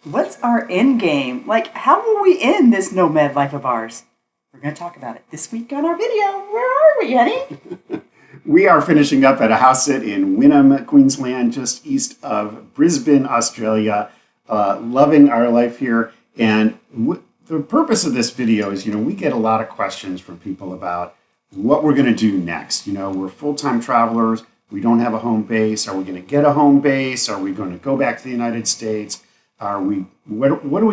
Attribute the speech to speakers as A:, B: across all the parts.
A: What's our end game? Like, how will we end this nomad life of ours? We're going to talk about it this week on our video. Where are we, honey?
B: We are finishing up at a house sit in Wynnum, Queensland, just east of Brisbane, Australia. Loving our life here. And the purpose of this video is, we get a lot of questions from people about what we're going to do next. We're full-time travelers. We don't have a home base. Are we going to get a home base? Are we going to go back to the United States? What are we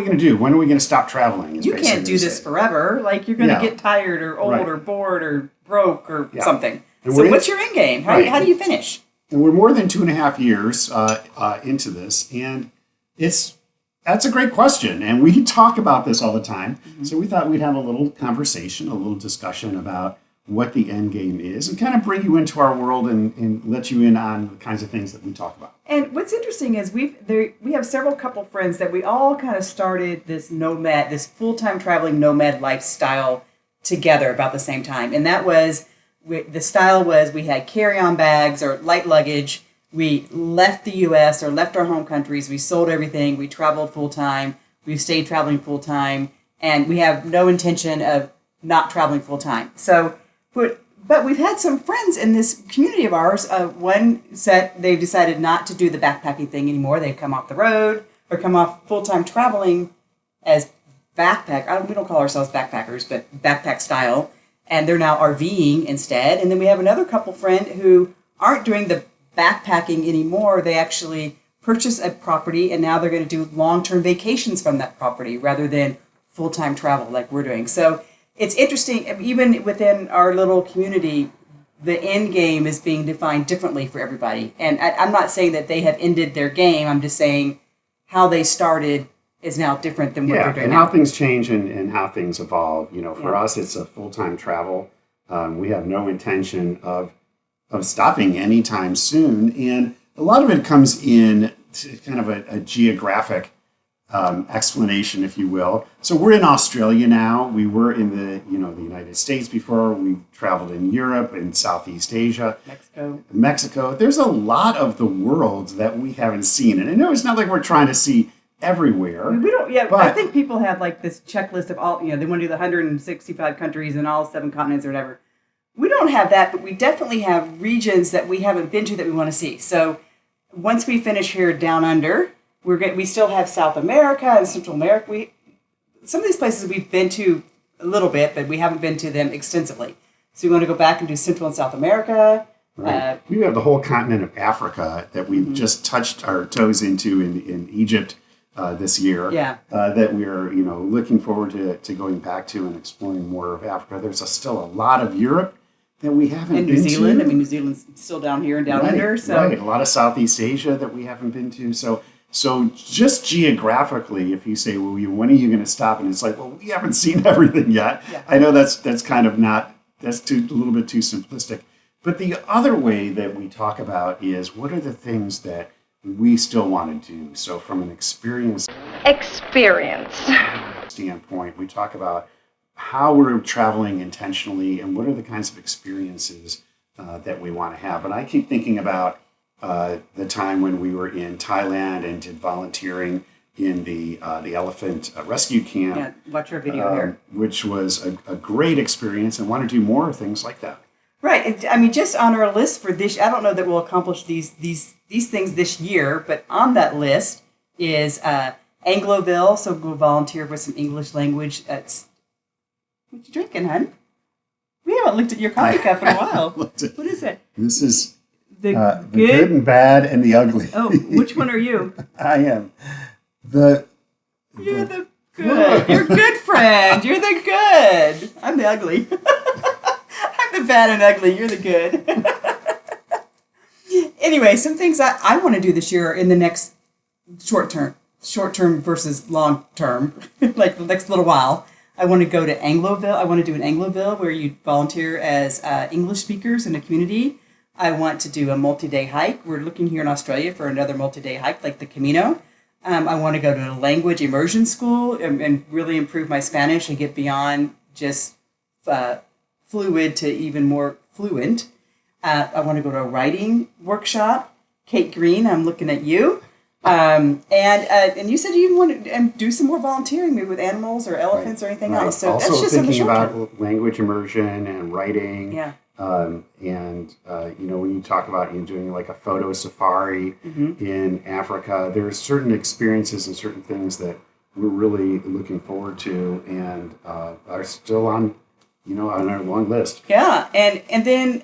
B: going to do? When are we going to stop traveling?
A: You can't do this forever. Like, you're going to get tired or old or bored or broke or something. So what's your end game? How do you finish?
B: And we're more than 2.5 years into this, and that's a great question. And we talk about this all the time. Mm-hmm. So we thought we'd have a little conversation, a little discussion about what the end game is, and kind of bring you into our world and let you in on the kinds of things that we talk about.
A: And what's interesting is we have several couple friends that we all kind of started this full-time traveling nomad lifestyle together about the same time. And that was, the style was we had carry-on bags or light luggage. We left the U.S. or left our home countries. We sold everything. We traveled full-time. We stayed traveling full-time. And we have no intention of not traveling full-time. So, but we've had some friends in this community of ours. One set, they've decided not to do the backpacking thing anymore. They've come off the road or come off full-time traveling as we don't call ourselves backpackers, but backpack style. And they're now RVing instead. And then we have another couple friend who aren't doing the backpacking anymore. They actually purchase a property and now they're going to do long-term vacations from that property rather than full-time travel like we're doing. So it's interesting, even within our little community, the end game is being defined differently for everybody. And I'm not saying that they have ended their game. I'm just saying how they started is now different than what they're doing
B: and
A: now.
B: How things change and how things evolve. For us, it's a full-time travel. We have no intention of stopping anytime soon. And a lot of it comes in to kind of a geographic explanation, if you will. So we're in Australia now. We were in the United States before. We traveled in Europe and Southeast Asia, Mexico. There's a lot of the world that we haven't seen, and I know it's not like we're trying to see everywhere.
A: We don't. Yeah, but I think people have like this checklist of all. They want to do the 165 countries and all 7 continents or whatever. We don't have that, but we definitely have regions that we haven't been to that we want to see. So once we finish here down under. We still have South America and Central America. Some of these places we've been to a little bit, but we haven't been to them extensively. So we want to go back and do Central and South America.
B: Right. We have the whole continent of Africa that we've just touched our toes into in Egypt this year.
A: Yeah.
B: That we're looking forward to going back to and exploring more of Africa. There's still a lot of Europe that we haven't been to.
A: And New Zealand. I mean, New Zealand's still down here and down under. So.
B: Right. A lot of Southeast Asia that we haven't been to. So just geographically, if you say, well, when are you going to stop? And it's like, well, we haven't seen everything yet. Yeah. I know that's kind of a little bit too simplistic. But the other way that we talk about is what are the things that we still want to do? So from an experience standpoint, we talk about how we're traveling intentionally and what are the kinds of experiences that we want to have. And I keep thinking about the time when we were in Thailand and did volunteering in the elephant rescue camp.
A: Yeah, watch our video here.
B: Which was a great experience, and want to do more thing like that.
A: Right. I mean, just on our list for this, I don't know that we'll accomplish these things this year, but on that list is Angloville, so go volunteer with some English language. What you drinking, hon? We haven't looked at your coffee cup in a while. What is it?
B: This is...
A: The
B: good and bad and the ugly.
A: Oh, which one are you?
B: I am.
A: You're the good. You're good friend. You're the good. I'm the ugly. I'm the bad and ugly. You're the good. Anyway, some things I want to do this year in the next short term versus long term, like the next little while. I want to go to Angloville. I want to do an Angloville where you volunteer as English speakers in a community. I want to do a multi-day hike. We're looking here in Australia for another multi-day hike like the Camino. I want to go to a language immersion school and really improve my Spanish and get beyond just fluid to even more fluent. I want to go to a writing workshop. Kate Green, I'm looking at you. And you said you want to do some more volunteering, maybe with animals or elephants or anything else. So
B: also
A: that's just
B: thinking
A: in the short
B: about language immersion and writing.
A: Yeah.
B: When you talk about doing like a photo safari in Africa, there's certain experiences and certain things that we're really looking forward to and are still on our long list.
A: Yeah, and then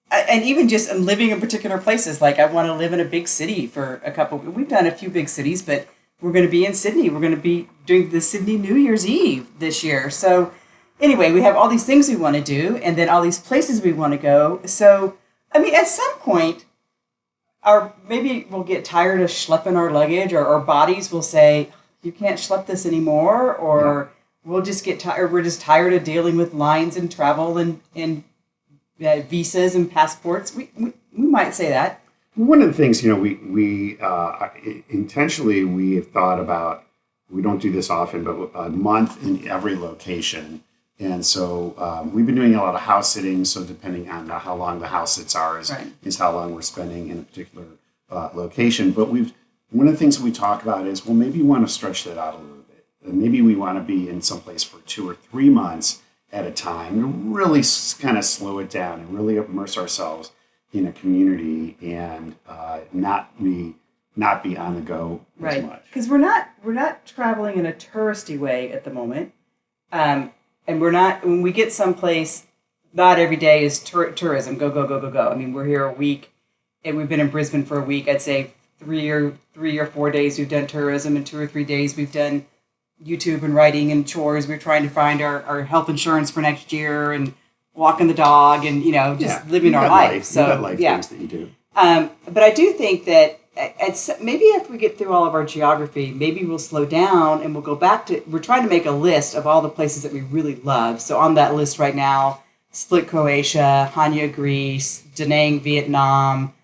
A: and even just living in particular places. Like I want to live in a big city for a couple. We've done a few big cities, but we're going to be in Sydney. We're going to be doing the Sydney New Year's Eve this year. So anyway, we have all these things we want to do, and then all these places we want to go. So I mean, at some point, maybe we'll get tired of schlepping our luggage, or our bodies will say, "You can't schlep this anymore," or we'll just get tired. We're just tired of dealing with lines and travel and visas and passports. We might say that.
B: One of the things, we intentionally we have thought about, we don't do this often, but a month in every location. And so we've been doing a lot of house sitting. So depending on how long the house sits are is how long we're spending in a particular location. But one of the things that we talk about is, well, maybe you want to stretch that out a little bit. And maybe we want to be in some place for 2 or 3 months at a time to really kind of slow it down and really immerse ourselves in a community and not be on the go as much.
A: Because we're not traveling in a touristy way at the moment, and we're not. When we get someplace, not every day is tourism. Go go go go go. I mean, we're here a week, and we've been in Brisbane for a week. I'd say 3 or 4 days we've done tourism, and 2 or 3 days we've done YouTube and writing and chores. We're trying to find our health insurance for next year and walking the dog and just living our life. So
B: things that you do.
A: But I do think that maybe after we get through all of our geography, maybe we'll slow down and we'll go back to. We're trying to make a list of all the places that we really love. So on that list right now, Split, Croatia, Hanya, Greece, Da Nang, Vietnam,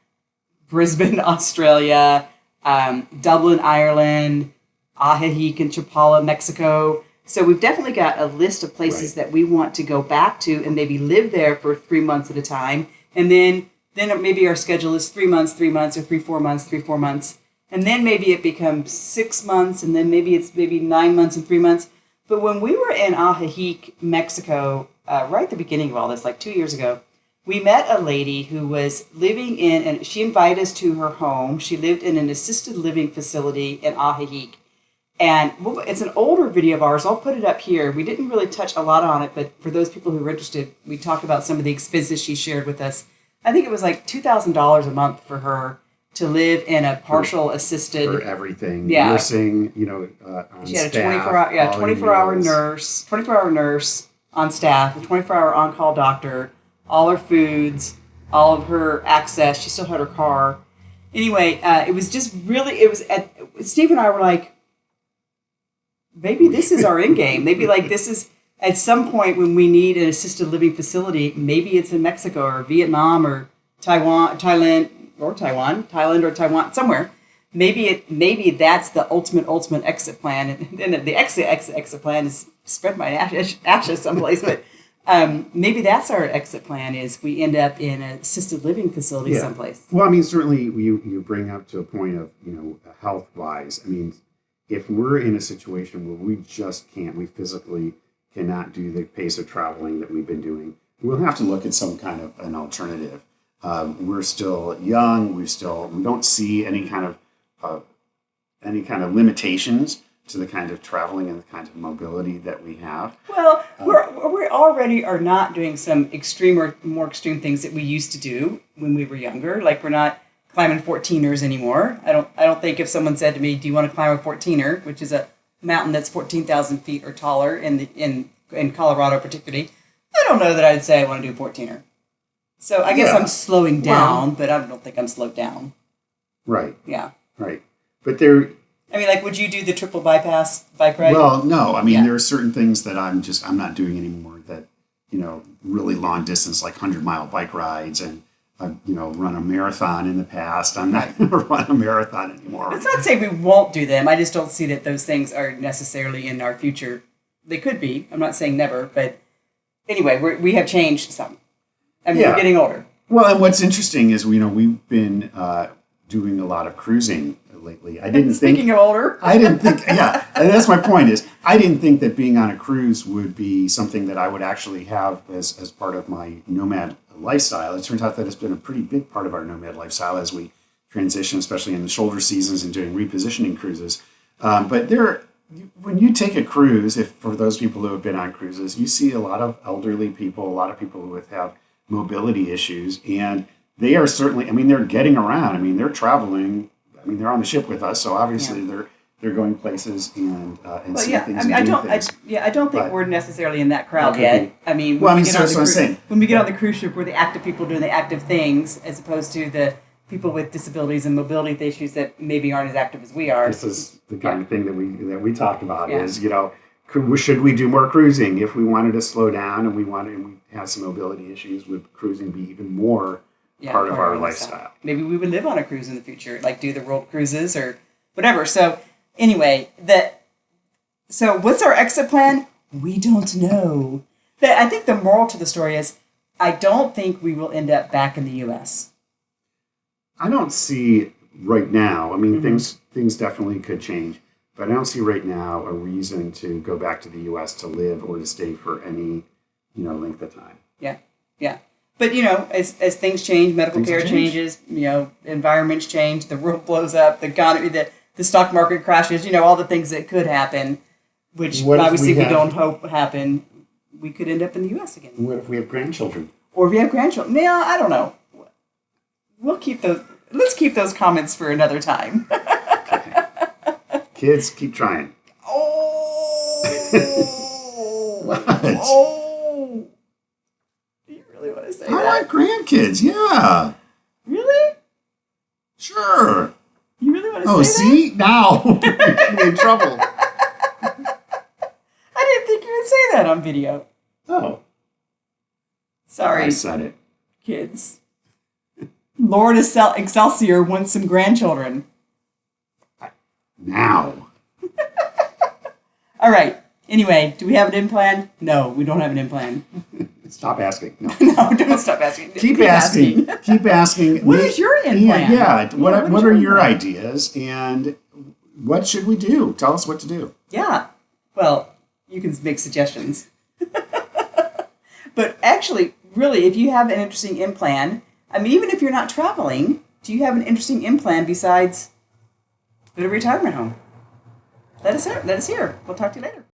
A: Brisbane, Australia, Dublin, Ireland, Ajijic and Chapala, Mexico. So we've definitely got a list of places that we want to go back to and maybe live there for 3 months at a time. And then maybe our schedule is 3 months, 3 months, or 4 months, 4 months. And then maybe it becomes 6 months, and then maybe it's 9 months and 3 months. But when we were in Ajijic, Mexico, right at the beginning of all this, like 2 years ago, we met a lady who was living and she invited us to her home. She lived in an assisted living facility in Ajijic. And it's an older video of ours. I'll put it up here. We didn't really touch a lot on it, but for those people who are interested, we talked about some of the expenses she shared with us. I think it was like $2,000 a month for her to live in a partial assisted.
B: For everything. Nursing, on
A: she had
B: staff.
A: a 24-hour nurse on staff, a 24-hour on-call doctor, all her foods, all of her access. She still had her car. Anyway, it was just really, Steve and I were like, maybe this is our end game. Maybe this is at some point when we need an assisted living facility. Maybe it's in Mexico or Vietnam or Thailand or Taiwan, somewhere. Maybe that's the ultimate exit plan. And then the exit plan is spread my ashes someplace. But maybe that's our exit plan: is we end up in an assisted living facility someplace.
B: Well, I mean, certainly you bring up to a point of health wise. I mean, if we're in a situation where we physically cannot do the pace of traveling that we've been doing, we'll have to look at some kind of an alternative. We're still young. We don't see any kind of limitations to the kind of traveling and the kind of mobility that we have.
A: Well, we already are not doing some extreme or more extreme things that we used to do when we were younger. Like we're not climbing 14ers anymore. I don't think if someone said to me, "Do you want to climb a 14er?" which is a mountain that's 14,000 feet or taller in Colorado particularly, I don't know that I'd say I want to do a 14er. So I guess I'm slowing down, but I don't think I'm slowed down.
B: Right.
A: Yeah.
B: Right. But would you do the triple bypass bike ride? Well, no. I mean, there are certain things that I'm not doing anymore that, really long distance, like 100-mile bike rides and, run a marathon in the past. I'm not going to run a marathon anymore.
A: It's not to say we won't do them. I just don't see that those things are necessarily in our future. They could be. I'm not saying never, but anyway, we have changed some. I mean, we're getting older.
B: Well, and what's interesting is, we've been doing a lot of cruising lately. I didn't
A: Speaking of older.
B: I didn't think, yeah, and that's my point is, I didn't think that being on a cruise would be something that I would actually have as part of my nomad lifestyle. It turns out that it's been a pretty big part of our nomad lifestyle as we transition, especially in the shoulder seasons and doing repositioning cruises. But when you take a cruise, if for those people who have been on cruises, you see a lot of elderly people, a lot of people who have mobility issues, and they are certainly, I mean, they're getting around. I mean, they're traveling. I mean, they're on the ship with us, so obviously they're going places and seeing things. I
A: don't think we're necessarily in that crowd yet. I mean,
B: well, that's what I'm saying.
A: When we get on the cruise ship, we're the active people doing the active things, as opposed to the people with disabilities and mobility issues that maybe aren't as active as we are.
B: This is the kind of thing that we talk about is, should we do more cruising? If we wanted to slow down and we have some mobility issues, would cruising be even more part of our lifestyle?
A: Maybe we would live on a cruise in the future, like do the world cruises or whatever. So anyway, so what's our exit plan? We don't know. But I think the moral to the story is I don't think we will end up back in the U.S.
B: I don't see right now. I mean, things definitely could change, but I don't see right now a reason to go back to the U.S. to live or to stay for any, length of time.
A: Yeah. But, as things change, medical care changes, environments change, the world blows up, the economy, the stock market crashes, all the things that could happen, which obviously we don't hope happen. We could end up in the U.S. again.
B: What if we have grandchildren?
A: Or if we have grandchildren. No, I don't know. Let's keep those comments for another time.
B: Okay. Kids, keep trying.
A: Oh.
B: What?
A: Oh. Do you really want to say that?
B: I want grandkids, yeah.
A: Really?
B: Sure.
A: You really want to say that?
B: Oh, see? Now we're getting in trouble.
A: I didn't think you would say that on video.
B: Oh.
A: Sorry.
B: I said it.
A: Kids. Lord Excelsior wants some grandchildren.
B: Now.
A: All right. Anyway, do we have an in plan? No, we don't have an in plan.
B: Stop asking. No,
A: no, don't stop asking.
B: Keep asking. Keep asking.
A: What is your in plan?
B: Yeah. What are your ideas, and what should we do? Tell us what to do.
A: Yeah. Well, you can make suggestions. But actually, really, if you have an interesting in plan, I mean, even if you're not traveling, do you have an interesting in plan besides go to a retirement home? Let us hear. We'll talk to you later.